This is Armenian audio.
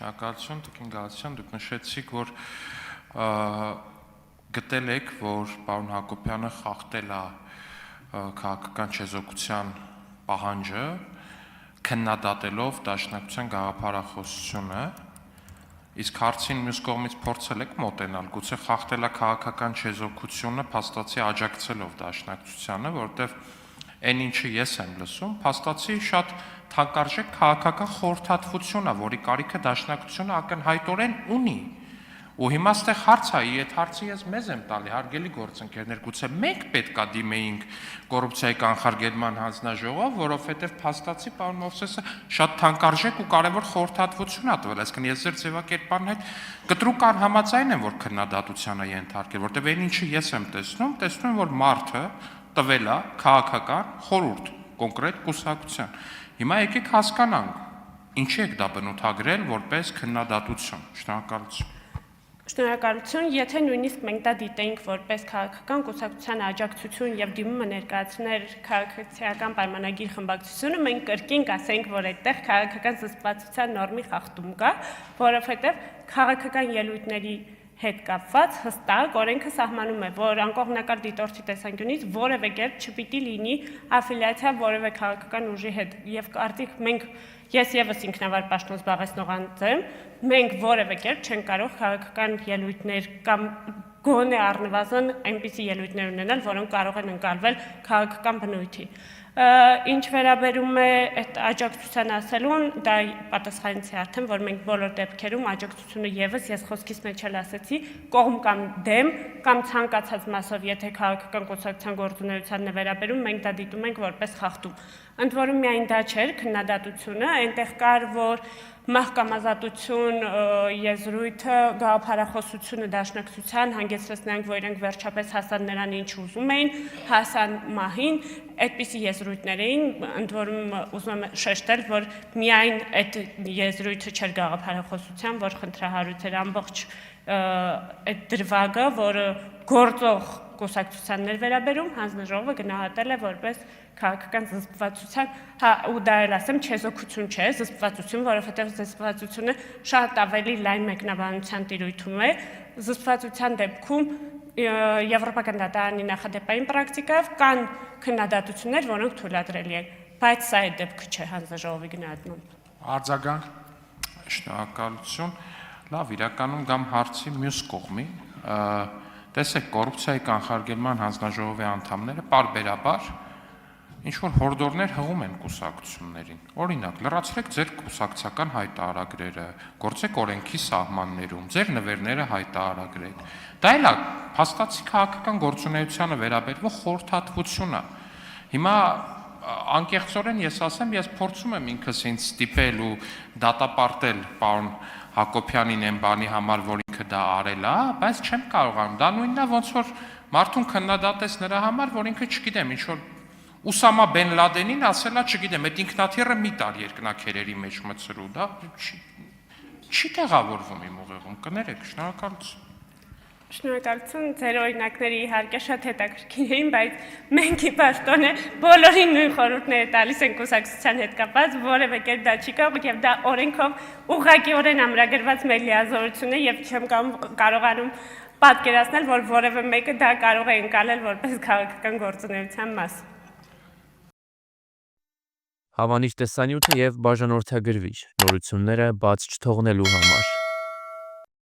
Շնորհակալություն, Տիկին Գալստյան, դուք նշեցիք, որ գտել եք, որ պարոն Հակոբյանը խախտել է քաղաքական չեզոքության պահանջը, քննադատելով Դաշնակցության գաղափարախոսությունը, իսկ հարցին մյուս կողմից փորձել եք մոտենալ, գուցե խախտել է քաղաքական չեզոքությունը փաստացի աջակցելով Դաշնակցությանը, որովհետև այն ինչը ես եմ լսում, փաստացի շատ թանկարժեք քաղաքական խորհրդատվություն է, որի կարիքը Դաշնակցությունը ակնհայտորեն ունի։ Ու հիմա ստեղ հարց է, այդ հարցը ես մեզ եմ տալի, հարգելի գործընկերներ, գուցե մենք պետք է դիմեինք կոռուպցիայի կանխարգելման հանձնաժողով, որովհետև փաստացի պարոն Մովսեսը շատ թանկարժեք ու կարևոր խորհրդատվություն է տվել, այսինքն ես ձեր ձևակերպարն հետ կտրուկ անհամաձայն եմ, որ քննադատության է ենթարկել, որովհետև այն ինչը ես եմ տեսնում, որ մարդը տվել է քաղաքական խորհուրդ, կոնկրետ կուսակցության։ Հիմա եկեք հասկանանք, ինչի եք դա բնութագրել որպես քննադատություն։ Շնորհակալություն։ Շնորհակալություն, եթե նույնիսկ մենք դա դիտեինք որպես քաղաքական կուսակցության աջակցություն եւ դիմումը ներկայացներ քաղաքացիական պայմանագիր խմբակցությունը, մենք կրկին կասենք, որ այդտեղ քաղաքական զսպվածության նորմի խախտում կա, որովհետեւ քաղաքական ելույթների հետ կապված հստակ օրենքը սահմանում է, որ անկողմնակար դիտորդի տեսանկյունից որևէ կերպ չպիտի լինի աֆիլիացիա որևէ քաղաքական ուժի հետ եւ կարծիք մենք ես եւս ինքնավար պաշտոն զբաղեցնող անձ եմ, մենք որևէ կերպ չենք կարող քաղաքական ելույթներ կամ գոնե առնվազն այնպիսի ելույթներ ունենալ, որոնք կարող են ընկալվել քաղաքական բնույթի։ Ինչ վերաբերում է այդ աջակցության ասելուն, դա պատասխանեցի արդեն, որ մենք բոլոր դեպքերում աջակցությունը եւս ես խոսքիս մեջ էլ ասեցի, կողմ կամ դեմ կամ ցանկացած մասով, եթե քաղաքական կուսակցության գործունեությանն է վերաբերում, մենք դա դիտում ենք որպես խախտում։ Ընդ որում միայն դա չէր քննադատությունը, այնտեղ կար, որ մահկամազատություն եզրույթը գաղափարախոսությունը Դաշնակցության հանգեցրեց նրանք, որ իրենք վերջապես հասան նրան, ինչ ուզում էին, հասան մահին, այդպիսի եզրույթներ էին, ընդ որում ուզում եմ շեշտել, որ միայն այդ եզրույթը չէր գաղափարախոսության, որ խնդրահարույց էր ամբողջ այդ դրվագը, որը գործող կուսակցությաններ վերաբերում, հանձնաժողովը գնահատել է որպես քաղաքական զսպվածության, ու դա էլ ասեմ, չեզոքություն չէ, զսպվածություն, որովհետև զսպվածությունը շատ ավելի լայն մեկնաբանության տիրույթում է, զսպվածության դեպքում Եվրոպական դատարանի նախադեպային պրակտիկայով կան քննադատություններ, որոնք թույլատրելի են, բայց սա այդ դեպքը չէ հանձնաժողովի գնահատմամբ։ Արձագանք։ Շնորհակալություն։ Լավ, իրականում գամ հարցի մյուս կողմին։ Տեսեք, կոռուպցիայի կանխարգելման հանձնաժողովի անդամները պարբերաբար ինչ-որ հորդորներ հղում են կուսակցություններին։ Օրինակ, լրացրեք ձեր կուսակցական հայտարարագրերը, գործեք օրենքի սահմաններում, ձեր նվերները հայտարարագրեք։ Դա էլ է փաստացի քաղաքական գործունեությանը վերաբերող խորհրդատվություն է։ Հիմա անկեղծորեն ես ասեմ, ես փորձում եմ ինքս ինձ ստիպել ու դատապարտել պարոն Հակոբյանին այն բանի համար, որ ինքը դա արել է, բայց չեմ կարողանում։ Դա նույնն է, ոնց որ մարդուն քննադատես նրա համար, որ ինքը, չգիտեմ, ինչ որ Ուսամա Բեն Լադենին ասել է, չգիտեմ, այդ ինքնաթիռը մի տար երկնակերերի մեջ մցրու, դա չի տեղավորվում իմ ուղեղում, կներեք, շնորհակալություն։ Շնորհակալություն, ձեր օրինակները իհարկե շատ հետաքրքիր էին, բայց մենք ի պաշտոնե բոլորին նույն խորհուրդները տալիս են կուսակցության հետ կապված, որևէ կերպ դա չի կարող եւ դա օրենքով ուղղակիորեն ամրագրված մեր լիազորություն է եւ չեմ կարողանում պատկերացնել, որ որևէ մեկը դա կարող է ընկալել որպես քաղաքական գործունեության մաս։ Հավանիչ տեսանյութ եւ բաժանորդագրվիչ նորությունները բաց չթողնելու համար։